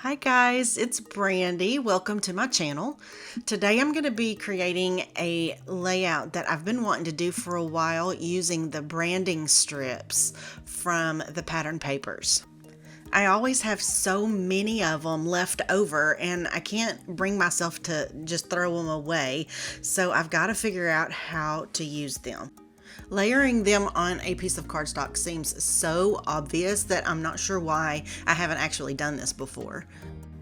Hi guys, it's Brandy. Welcome to my channel. Today I'm going to be creating a layout that I've been wanting to do for a while using the branding strips from the pattern papers. I always have so many of them left over and I can't bring myself to just throw them away, so I've got to figure out how to use them. Layering them on a piece of cardstock seems so obvious that I'm not sure why I haven't actually done this before.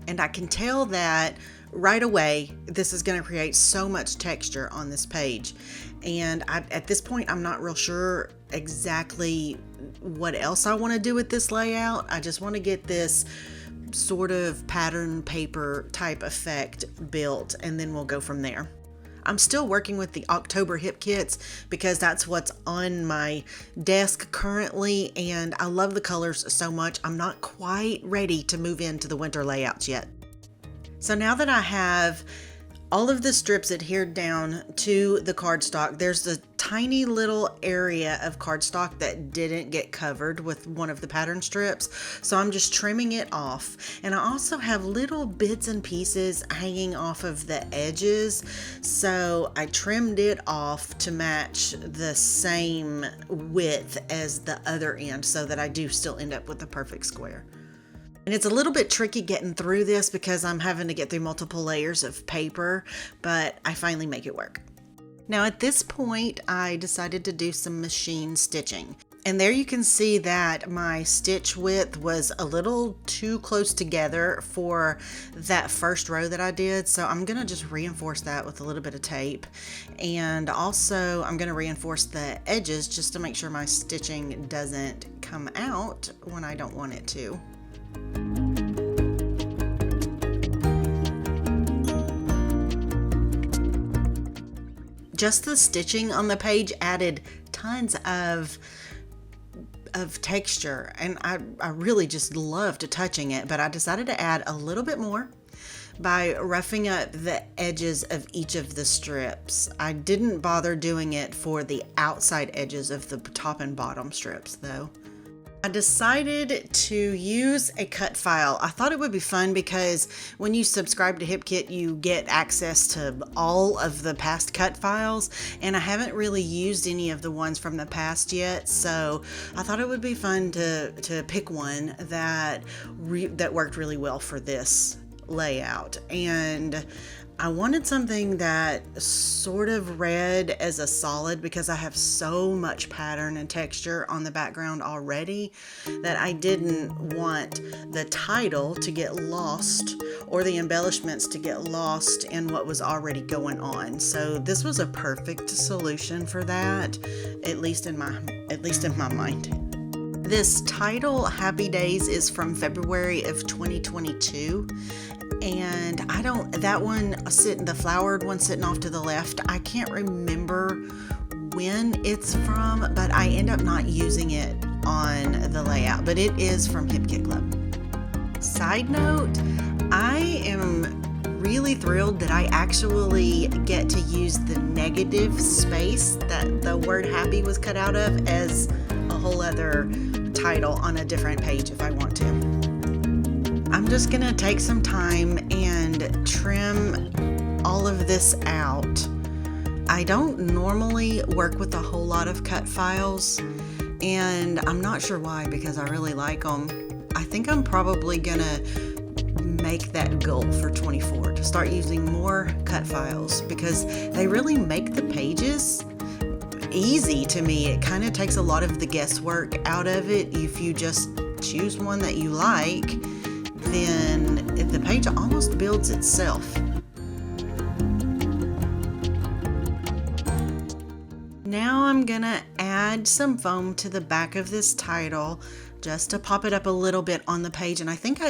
And I can tell that right away this is going to create so much texture on this page. And at this point, I'm not real sure exactly what else I want to do with this layout. I just want to get this sort of pattern paper type effect built, and then we'll go from there. I'm still working with the October hip kits because that's what's on my desk currently, and I love the colors so much. I'm not quite ready to move into the winter layouts yet. So now that I have all of the strips adhered down to the cardstock, there's a tiny little area of cardstock that didn't get covered with one of the pattern strips, so I'm just trimming it off. And I also have little bits and pieces hanging off of the edges, so I trimmed it off to match the same width as the other end so that I do still end up with the perfect square. And it's a little bit tricky getting through this because I'm having to get through multiple layers of paper, but I finally make it work. Now at this point, I decided to do some machine stitching. And there you can see that my stitch width was a little too close together for that first row that I did. So I'm gonna just reinforce that with a little bit of tape. And also I'm gonna reinforce the edges just to make sure my stitching doesn't come out when I don't want it to. Just the stitching on the page added tons of texture, and I really just loved touching it, but I decided to add a little bit more by roughing up the edges of each of the strips. I didn't bother doing it for the outside edges of the top and bottom strips though. I decided to use a cut file. I thought it would be fun because when you subscribe to HipKit, you get access to all of the past cut files, and I haven't really used any of the ones from the past yet, so I thought it would be fun to pick one that worked really well for this layout. And I wanted something that sort of read as a solid because I have so much pattern and texture on the background already that I didn't want the title to get lost or the embellishments to get lost in what was already going on. So this was a perfect solution for that, at least in my mind. This title, Happy Days, is from February of 2022. And that one the flowered one sitting off to the left, I can't remember when it's from, but I end up not using it on the layout, but it is from HipKit Club. Side note, I am really thrilled that I actually get to use the negative space that the word happy was cut out of as a whole other title on a different page if I want to. I'm just gonna take some time and trim all of this out. I don't normally work with a whole lot of cut files, and I'm not sure why because I really like them. I think I'm probably gonna make that goal for 24 to start using more cut files because they really make the pages easy to me. It kind of takes a lot of the guesswork out of it. If you just choose one that you like, then the page almost builds itself. Now I'm gonna add some foam to the back of this title just to pop it up a little bit on the page, and I think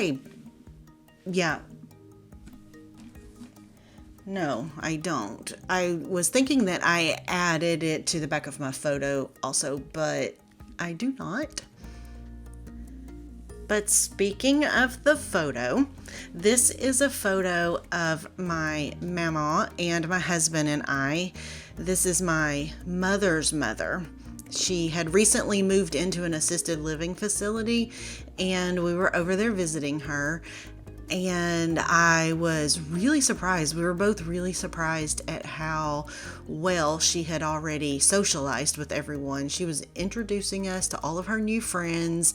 no, I don't. I was thinking that I added it to the back of my photo also, but I do not. But speaking of the photo, this is a photo of my mama and my husband and I. This is my mother's mother. She had recently moved into an assisted living facility, and we were over there visiting her. And I was really surprised. We were both really surprised at how well she had already socialized with everyone. She was introducing us to all of her new friends,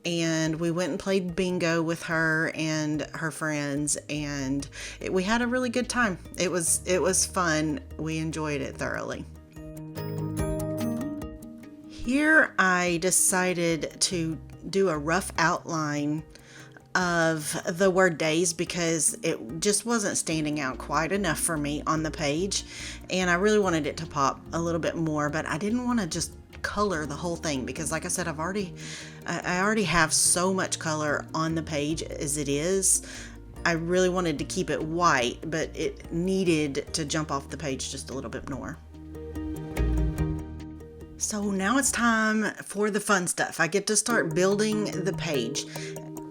and we went and played bingo with her and her friends, and we had a really good time. It was fun. We enjoyed it thoroughly. Here I decided to do a rough outline of the word days because it just wasn't standing out quite enough for me on the page, and I really wanted it to pop a little bit more, but I didn't want to just color the whole thing because, like I said, I already have so much color on the page as it is. I really wanted to keep it white, but it needed to jump off the page just a little bit more. So now it's time for the fun stuff. I get to start building the page.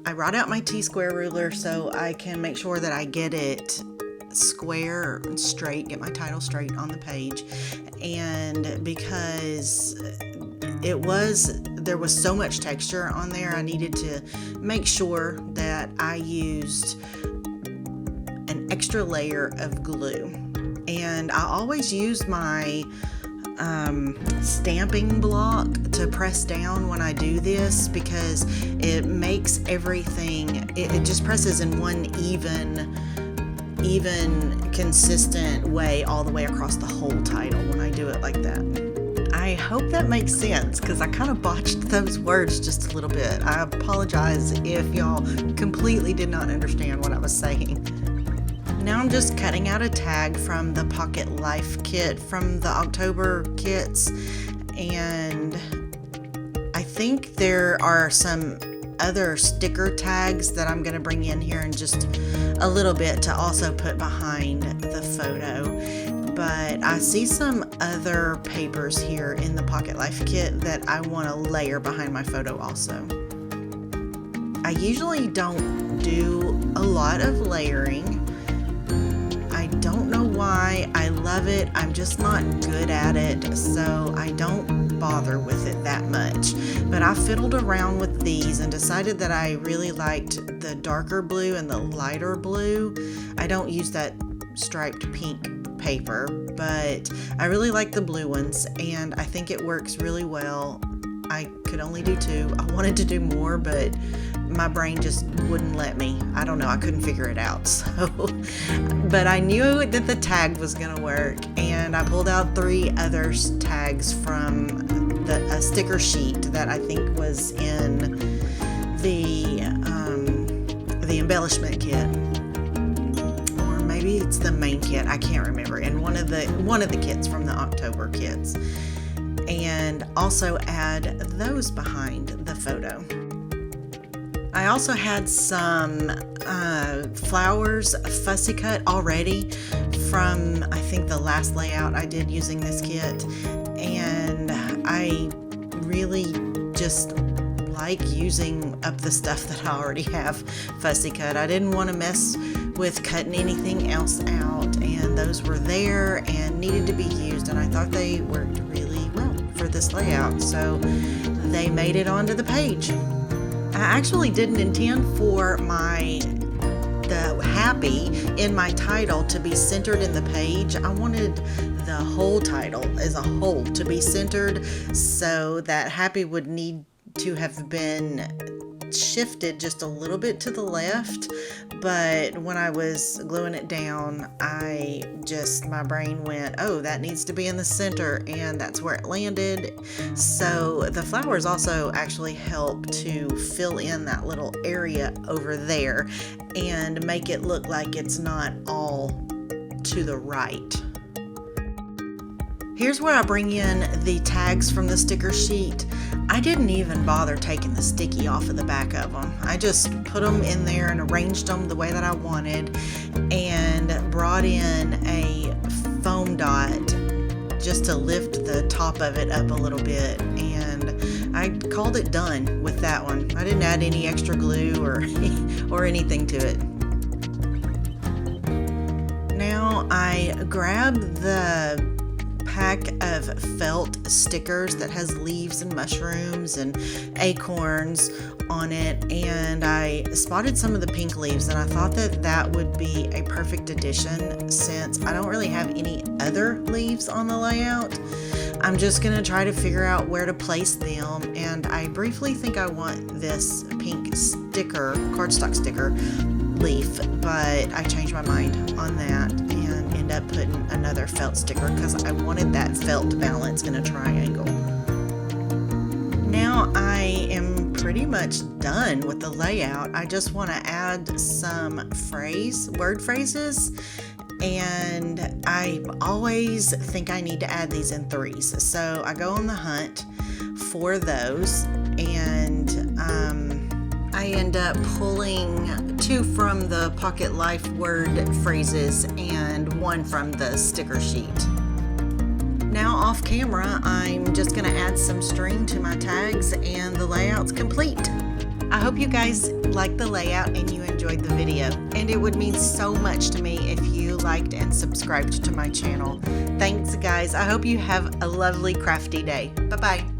I write out my T-square ruler so I can make sure that I get it square and straight, get my title straight on the page. And because there was so much texture on there, I needed to make sure that I used an extra layer of glue. And I always use my stamping block to press down when I do this because it makes everything, it just presses in one even consistent way all the way across the whole title when I do it like that. I hope that makes sense because I kind of botched those words just a little bit. I apologize if y'all completely did not understand what I was saying. Now I'm just cutting out a tag from the Pocket Life kit from the October kits, and I think there are some other sticker tags that I'm going to bring in here in just a little bit to also put behind the photo. But I see some other papers here in the Pocket Life kit that I want to layer behind my photo also. I usually don't do a lot of layering. I don't know why. I love it. I'm just not good at it, so I don't bother with it that much. But I fiddled around with these and decided that I really liked the darker blue and the lighter blue. I don't use that striped pink paper, but I really like the blue ones, and I think it works really well. I could only do 2. I wanted to do more, but my brain just wouldn't let me. I don't know. I couldn't figure it out. So, but I knew that the tag was going to work, and I pulled out 3 other tags from a sticker sheet that I think was in the embellishment kit, or maybe it's the main kit. I can't remember. And one of the kits from the October kits. And also add those behind the photo. I also had some flowers fussy cut already from, I think, the last layout I did using this kit, and I really just like using up the stuff that I already have fussy cut. I didn't want to mess with cutting anything else out, and those were there and needed to be used, and I thought they worked really well for this layout, so they made it onto the page. I actually didn't intend for the happy in my title to be centered in the page. I wanted the whole title as a whole to be centered, so that happy would need to have been shifted just a little bit to the left, but when I was gluing it down, my brain went, oh, that needs to be in the center, and that's where it landed. So the flowers also actually help to fill in that little area over there and make it look like it's not all to the right. Here's where I bring in the tags from the sticker sheet. I didn't even bother taking the sticky off of the back of them. I just put them in there and arranged them the way that I wanted, and brought in a foam dot just to lift the top of it up a little bit, and I called it done with that one. I didn't add any extra glue or anything to it. Now I grab the pack of felt stickers that has leaves and mushrooms and acorns on it, and I spotted some of the pink leaves, and I thought that that would be a perfect addition since I don't really have any other leaves on the layout. I'm just going to try to figure out where to place them, and I briefly think I want this pink sticker, cardstock sticker leaf, but I changed my mind on that and end up putting another felt sticker because I wanted that felt balance in a triangle. Now I am pretty much done with the layout. I just want to add some word phrases, and I always think I need to add these in threes. So I go on the hunt for those, and I end up pulling 2 from the Pocket Life word phrases and 1 from the sticker sheet. Now off camera, I'm just going to add some string to my tags and the layout's complete. I hope you guys liked the layout and you enjoyed the video, and it would mean so much to me if you liked and subscribed to my channel. Thanks guys. I hope you have a lovely crafty day. Bye bye.